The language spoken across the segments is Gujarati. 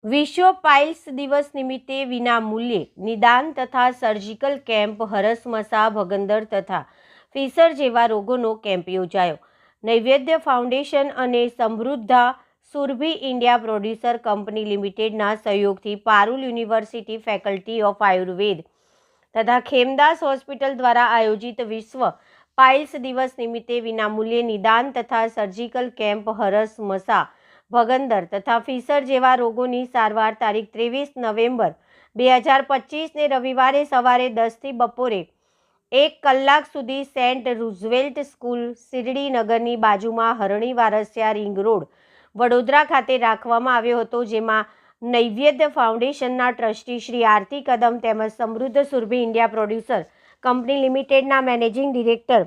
વિશ્વ પાઇલ્સ દિવસ નિમિત્તે વિનામૂલ્યે નિદાન તથા સર્જિકલ કેમ્પ હરસમસા ભગંદર તથા ફિશર જેવા રોગોનો કેમ્પ યોજાયો. નૈવેદ્ય ફાઉન્ડેશન અને Samruddha Surabhi India producer company લિમિટેડના સહયોગથી Parul university faculty of Ayurveda તથા ખેમદાસ હોસ્પિટલ દ્વારા આયોજિત વિશ્વ પાઇલ્સ દિવસ નિમિત્તે વિનામૂલ્યે નિદાન તથા સર્જિકલ કેમ્પ હરસમસા ભગંદર તથા ફિશર જેવા રોગોની સારવાર તારીખ 23 નવેમ્બર 2025 ને રવિવારે સવારે 10 થી બપોરે 1 કલાક સુધી સેન્ટ રૂઝવેલ્ટ સ્કૂલ શિરડી નગરની બાજુમાં હરણી વારસિયા રિંગ રોડ વડોદરા ખાતે રાખવામાં આવ્યો હતો, જેમાં નૈવેદ્ય ફાઉન્ડેશનના ટ્રસ્ટી શ્રી આરતી કદમ તેમજ સમૃદ્ધ સુરભી ઇન્ડિયા પ્રોડ્યુસર કંપની લિમિટેડના મેનેજિંગ ડિરેક્ટર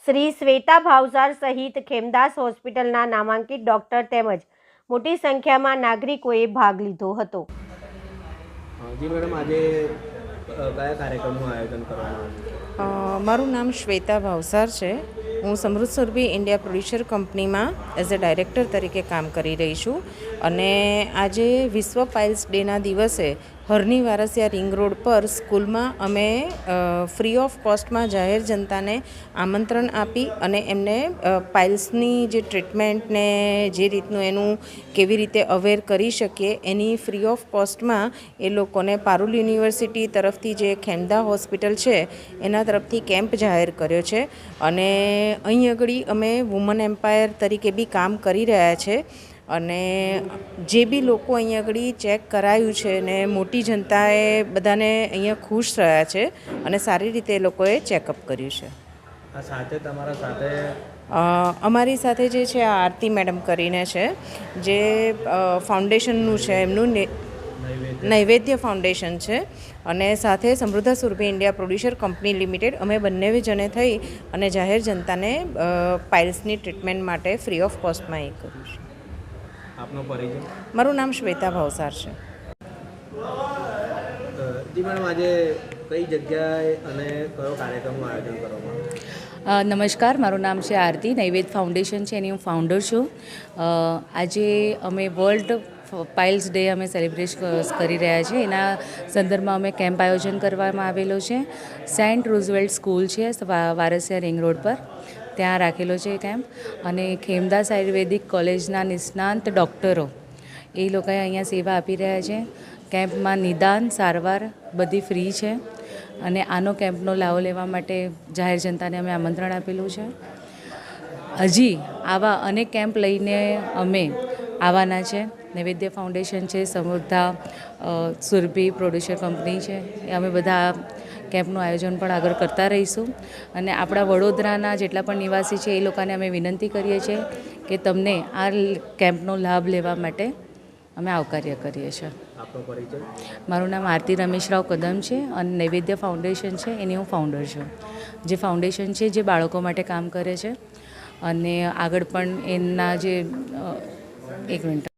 શ્રી શ્વેતા ભાવસાર સહિત ખેમદાસ હોસ્પિટલના નામાંકિત ડૉક્ટર તેમજ મોટી સંખ્યામાં નાગરિકોએ ભાગ લીધો હતો. જી મેડમ, આજે કયા કાર્યક્રમનું આયોજન કરવામાં આવ્યું? મારું નામ શ્વેતા ભાવસાર છે. હું સમૃદ્ધ સુરભી ઇન્ડિયા પ્રોડ્યુસર કંપનીમાં એઝ અ ડાયરેક્ટર તરીકે કામ કરી રહી છું અને આજે વિશ્વ પાઇલ્સ ડેના દિવસે હરની વારસિયા રિંગ રોડ પર સ્કૂલમાં અમે ફ્રી ઓફ કોસ્ટમાં જાહેર જનતાને આમંત્રણ આપી અને એમને પાઇલ્સની જે ટ્રીટમેન્ટ ને જે રીતનું એનું કેવી રીતે અવેર કરી શકીએ એની ફ્રી ઓફ કોસ્ટમાં એ લોકોને પારુલ યુનિવર્સિટી તરફથી જે ખેમદા હોસ્પિટલ છે એના તરફથી કેમ્પ જાહેર કર્યો છે અને અહીં આગળ અમે વુમન એમ્પાયર તરીકે બી કામ કરી રહ્યા છે અને જે બી લોકો અહીંયા આગળ ચેક કરાયું છે ને મોટી જનતાએ બધાને અહીંયા ખુશ રહ્યા છે અને સારી રીતે એ લોકોએ ચેકઅપ કર્યું છે. આ સાથે તમારા સાથે અમારી સાથે જે છે આ આરતી મેડમ કરીને છે, જે ફાઉન્ડેશનનું છે, એમનું નૈવેદ્ય ફાઉન્ડેશન છે અને સાથે Samruddha Surabhi India producer company limited અમે બંને જણે થઈ અને જાહેર જનતાને પાઇલ્સની ટ્રીટમેન્ટ માટે ફ્રી ઓફ કોસ્ટમાં એ કર્યું છે. આપનો પરિચય? મારું નામ શ્વેતા ભાવસાર છે. જી મેડમ, આજે કઈ જગ્યાએ અને કયો કાર્યક્રમનું આયોજન કરવામાં આવ્યું? નમસ્કાર, મારું નામ છે આરતી. નૈવેદ્ય ફાઉન્ડેશન છે એની હું ફાઉન્ડર છું. આજે અમે વર્લ્ડ પાઇલ્સ ડે અમે સેલિબ્રેટ કરી રહ્યા છીએ. એના સંદર્ભમાં અમે કેમ્પ આયોજન કરવામાં આવેલો છે. સેન્ટ રૂઝવેલ્ટ સ્કૂલ છે વારસિયા રિંગ રોડ પર, ત્યાં રાખેલો છે કેમ્પ અને ખેમદાસ આયુર્વેદિક કોલેજના નિષ્ણાંત ડૉક્ટરો એ લોકોએ અહીંયા સેવા આપી રહ્યા છે. કેમ્પમાં નિદાન સારવાર બધી ફ્રી છે અને આનો કેમ્પનો લાભ લેવા માટે જાહેર જનતાને અમે આમંત્રણ આપેલું છે. હજી આવા અનેક કેમ્પ લઈને અમે આવવાના છે. નૈવેદ્ય ફાઉન્ડેશન છે, સમૃદ્ધા સુરભી પ્રોડ્યુસર કંપની છે, એ અમે બધા કેમ્પનું આયોજન પણ આગળ કરતા રહીશું અને આપણા વડોદરાના જેટલા પણ નિવાસી છે એ લોકોને અમે વિનંતી કરીએ છીએ કે તમને આ કેમ્પનો લાભ લેવા માટે અમે આવકાર્ય કરીએ છીએ. આપનો પરિચય? મારું નામ આરતી રમેશરાવ કદમ છે અને નૈવેદ્ય ફાઉન્ડેશન છે એની હું ફાઉન્ડર છું. જે ફાઉન્ડેશન છે જે બાળકો માટે કામ કરે છે અને આગળ પણ એના જે એક મિનિટ